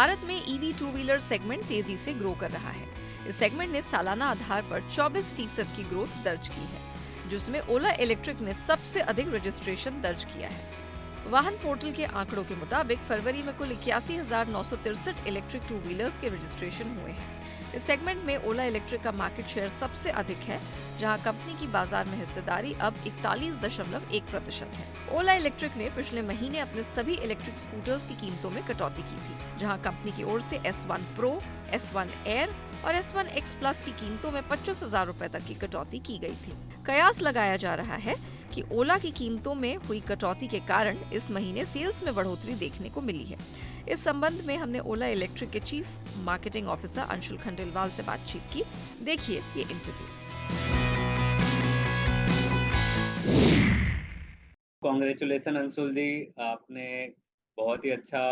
भारत में EV two wheeler segment तेजी से ग्रो कर रहा है। इस सेगमेंट ने सालाना आधार पर 24% की ग्रोथ दर्ज की है, जिसमें ओला इलेक्ट्रिक ने सबसे अधिक रजिस्ट्रेशन दर्ज किया है। वाहन पोर्टल के आंकड़ों के मुताबिक फरवरी में कुल 81,963 इलेक्ट्रिक टू व्हीलर्स के रजिस्ट्रेशन हुए हैं। इस सेगमेंट में ओला इलेक्ट्रिक का मार्केट शेयर सबसे अधिक है, जहां कंपनी की बाजार में हिस्सेदारी अब 41.1% है। ओला इलेक्ट्रिक ने पिछले महीने अपने सभी इलेक्ट्रिक स्कूटर्स की कीमतों में कटौती की थी, जहां कंपनी की ओर से S1 Pro, S1 Air और S1 X Plus की कीमतों में 25,000 रुपए तक की कटौती की गई थी। कयास लगाया जा रहा है कि ओला की कीमतों में हुई कटौती के कारण इस महीने सेल्स में बढ़ोतरी देखने को मिली है। इस संबंध में हमने ओला इलेक्ट्रिक के chief marketing officer Anshul Khandelwal से बातचीत की। देखिए ये इंटरव्यू। कॉन्ग्रेचुलेसन अंशुल जी। आपने बहुत ही अच्छा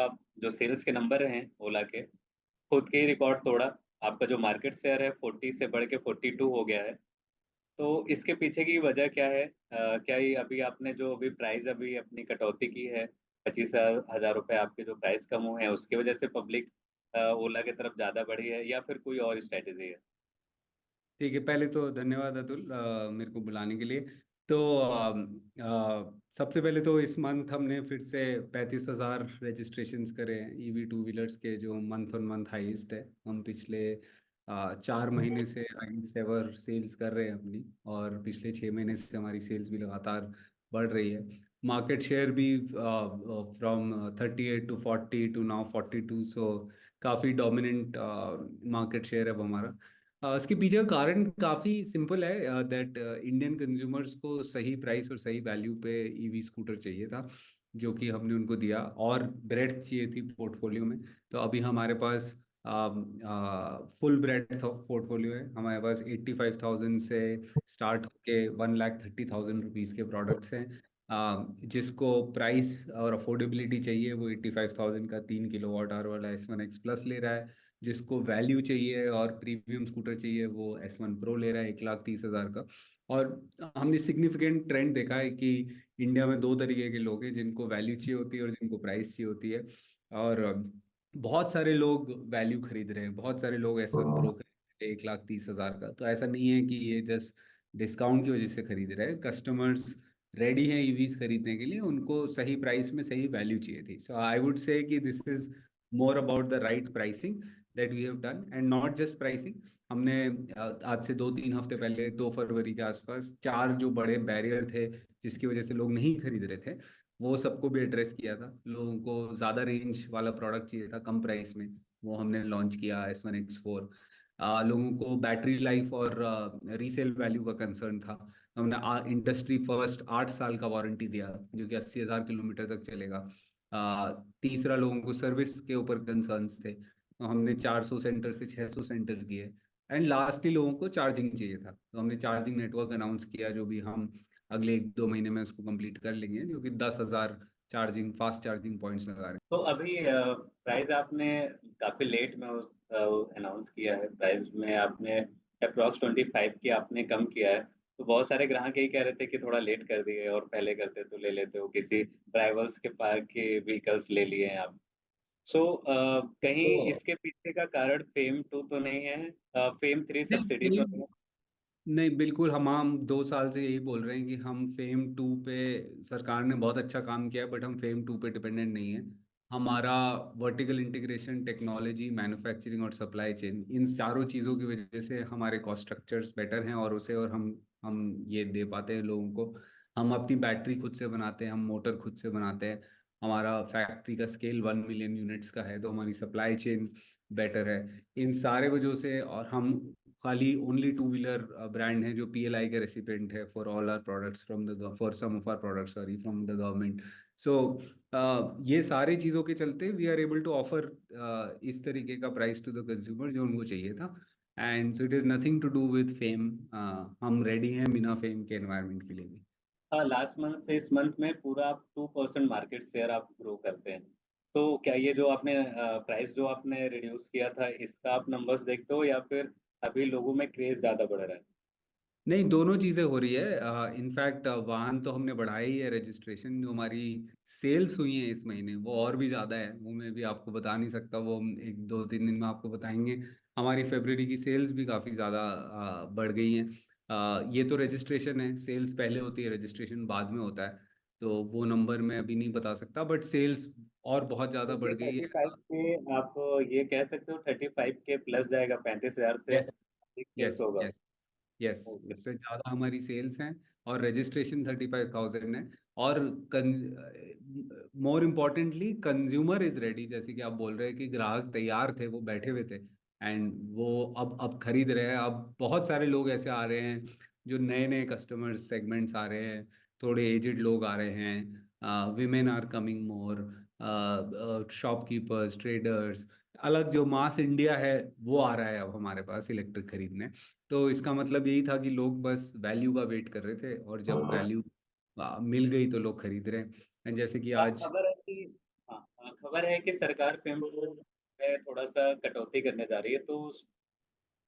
जो सेल्स के नंबर हैं ओला के, खुद के ही रिकॉर्ड तोड़ा। आपका जो मार्केट शेयर है 40 से बढ़ के 42 हो गया है। तो इसके पीछे की वजह क्या है? क्या ये अभी आपने जो अभी प्राइस अभी अपनी कटौती की है, 25,000 रुपए आपके जो प्राइस कम हुए हैं, उसकी वजह से पब्लिक ओला की तरफ ज़्यादा बढ़ी है या फिर कोई और स्ट्रैटेजी है? ठीक है, पहले तो धन्यवाद अतुल मेरे को बुलाने के लिए। तो सबसे पहले तो इस मंथ हमने फिर से 35,000 रजिस्ट्रेशंस करे हैं ईवी टू व्हीलर्स के, जो मंथ ऑन मंथ हाईएस्ट है। हम पिछले 4 महीने से हाईएस्ट एवर सेल्स कर रहे हैं अपनी, और पिछले 6 महीने से हमारी सेल्स भी लगातार बढ़ रही है। मार्केट शेयर भी फ्रॉम 38 to 40 to now 42, सो काफ़ी डोमिनेंट मार्केट शेयर है अब हमारा। इसके पीछे का कारण काफ़ी सिंपल है, दैट इंडियन कंज्यूमर्स को सही प्राइस और सही वैल्यू पे ईवी स्कूटर चाहिए था, जो कि हमने उनको दिया, और ब्रेड्थ चाहिए थी पोर्टफोलियो में। तो अभी हमारे पास फुल ब्रेड्थ ऑफ पोर्टफोलियो है। हमारे पास 85,000 से स्टार्ट होके 1,30,000 रुपीज़ के प्रोडक्ट्स हैं। जिसको प्राइस और अफोर्डेबिलिटी चाहिए वो 85,000 का 3 किलोवाट आवर वाला S1 X Plus ले रहा है। जिसको वैल्यू चाहिए और प्रीमियम स्कूटर चाहिए वो S1 Pro ले रहा है 1,30,000 का। और हमने सिग्निफिकेंट ट्रेंड देखा है कि इंडिया में दो तरीके के लोग हैं, जिनको वैल्यू चाहिए होती है और जिनको प्राइस चाहिए होती है। और बहुत सारे लोग वैल्यू खरीद रहे हैं, बहुत सारे लोग S1 Pro खरीद रहे हैं 1,30,000 का। तो ऐसा नहीं है कि ये जस्ट डिस्काउंट की वजह से खरीद रहे हैं। कस्टमर्स रेडी हैं ईवीज खरीदने के लिए, उनको सही प्राइस में सही वैल्यू चाहिए थी। सो आई would say that this is more about the right pricing that we have done, and not just pricing. हमने आज से 2-3 हफ्ते पहले 2 फरवरी के आसपास 4 जो बड़े बैरियर थे जिसकी वजह से लोग नहीं खरीद रहे थे, वो सबको भी एड्रेस किया था। लोगों को ज़्यादा रेंज वाला प्रोडक्ट चाहिए था कम प्राइस में, वो हमने लॉन्च किया S1 X4। लोगों को बैटरी लाइफ और रीसेल वैल्यू का कंसर्न था। हमने इंडस्ट्री फर्स्ट 8 साल का वारंटी दिया, जो कि 80,000 किलोमीटर तक चलेगा। तीसरा, लोगों को सर्विस के ऊपर कंसर्न्स थे, तो हमने 400 सेंटर से 600 सेंटर किए। एंड लास्टली लोगों को चार्जिंग चाहिए था, तो हमने चार्जिंग नेटवर्क अनाउंस किया, जो भी हम अगले 1-2 महीने में उसको कंप्लीट कर लेंगे, जो कि 10,000 चार्जिंग फास्ट चार्जिंग पॉइंट्स लगा रहे हैं। तो अभी प्राइस आपने काफ़ी लेट में उस अनाउंस किया है। प्राइस में आपने अप्रॉक्स 25 की आपने कम किया है। तो बहुत सारे ग्राहक यही कह रहे थे कि थोड़ा लेट कर दिए और पहले करते तो ले लेते हो, किसी ड्राइवर्स के पास के व्हीकल्स ले लिए हैं आप। सो कहीं तो इसके पीछे का कारण फेम 2 तो नहीं है? फेम 3 सब्सिडी तो नहीं, नहीं है? नहीं बिल्कुल, हम 2 साल से यही बोल रहे हैं कि हम फेम 2 पे, सरकार ने बहुत अच्छा काम किया है, बट हम फेम 2 पे डिपेंडेंट नहीं है। हमारा वर्टिकल इंटीग्रेशन, टेक्नोलॉजी, मैन्युफैक्चरिंग और सप्लाई चेन, इन चारों चीज़ों की वजह से हमारे कॉस्ट स्ट्रक्चर्स बेटर हैं, और उसे और हम ये दे पाते हैं लोगों को। हम अपनी बैटरी खुद से बनाते हैं, हम मोटर खुद से बनाते हैं। हमारा फैक्ट्री का स्केल 1 मिलियन यूनिट्स का है, तो हमारी सप्लाई चेन बेटर है। इन सारे वजहों से, और हम खाली ओनली टू व्हीलर ब्रांड है जो PLI के रेसिपेंट है for all our products from the, for some of our products sorry, from the government. So ये सारे चीज़ों के चलते we are able to offer इस तरीके का प्राइस टू द कंज्यूमर जो उनको चाहिए था। And so it is nothing to do with FAME. हम रेडी हैं बिना फेम के एनवायरनमेंट के लिए भी। हाँ, लास्ट मंथ से इस मंथ में पूरा आप 2% मार्केट शेयर आप ग्रो करते हैं। तो क्या ये जो आपने प्राइस जो आपने रिड्यूस किया था, इसका आप नंबर्स देखते हो या फिर अभी लोगों में क्रेज़ ज़्यादा बढ़ रहा है? नहीं, दोनों चीज़ें हो रही है। इनफैक्ट वाहन तो हमने बढ़ाया ही है। रजिस्ट्रेशन जो हमारी सेल्स हुई है इस महीने वो और भी ज़्यादा है, वो मैं भी आपको बता नहीं सकता, वो हम 1 2 3 दिन में आपको बताएंगे। हमारी फरवरी की सेल्स भी काफ़ी ज़्यादा बढ़ गई हैं। ये तो रजिस्ट्रेशन है, सेल्स पहले होती है, रजिस्ट्रेशन बाद में होता है, तो वो नंबर मैं अभी नहीं बता सकता, बट सेल्स और बहुत ज़्यादा तो बढ़ ये गई थर्टी है। फाइव के आप ये कह सकते हो 35 के प्लस जाएगा, 35,000 से यस, अधिक सेल्स यस, होगा। Yes, yes, okay. उससे ज़्यादा हमारी सेल्स हैं और रजिस्ट्रेशन 35,000 है। और more importantly consumer is ready, जैसे कि आप बोल रहे हैं कि ग्राहक तैयार थे, वो बैठे हुए थे, एंड वो अब खरीद रहे हैं। अब बहुत सारे लोग ऐसे आ रहे हैं जो नए नए कस्टमर सेगमेंट्स आ रहे हैं, थोड़े एजेड लोग आ रहे हैं, women are coming more, shopkeepers, traders, अलग जो मास इंडिया है वो आ रहा है अब हमारे पास इलेक्ट्रिक खरीदने। तो इसका मतलब यही था कि लोग बस वैल्यू का वेट कर रहे थे, और जब वैल्यू मिल गई तो लोग खरीद रहे हैं। And जैसे कि हाँ, आज खबर है कि खबर है कि सरकार फेम में थोड़ा सा कटौती करने जा रही है, तो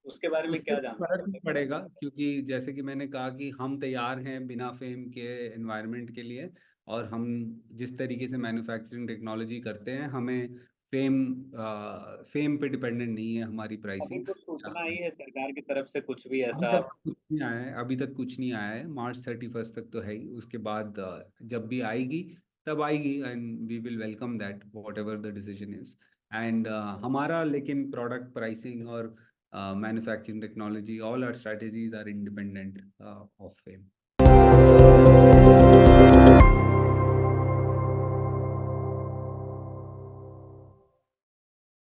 उसके बारे में उससे क्या फर्क जानते नहीं हैं? पड़ेगा, क्योंकि जैसे कि मैंने कहा कि हम तैयार हैं बिना फेम के एनवायरनमेंट के लिए, और हम जिस तरीके से मैन्युफैक्चरिंग टेक्नोलॉजी करते हैं, हमें फेम फेम पे डिपेंडेंट नहीं है हमारी अभी प्राइसिंग। कुछ सूचना आई है सरकार की तरफ से, कुछ भी अभी ऐसा? तक कुछ नहीं आया है, अभी तक कुछ नहीं आया है। मार्च 31 तक तो है ही, उसके बाद जब भी आएगी तब आएगी, and we will welcome that whatever the decision is. And हमारा लेकिन प्रोडक्ट प्राइसिंग और manufacturing technology, all our strategies are independent of fame.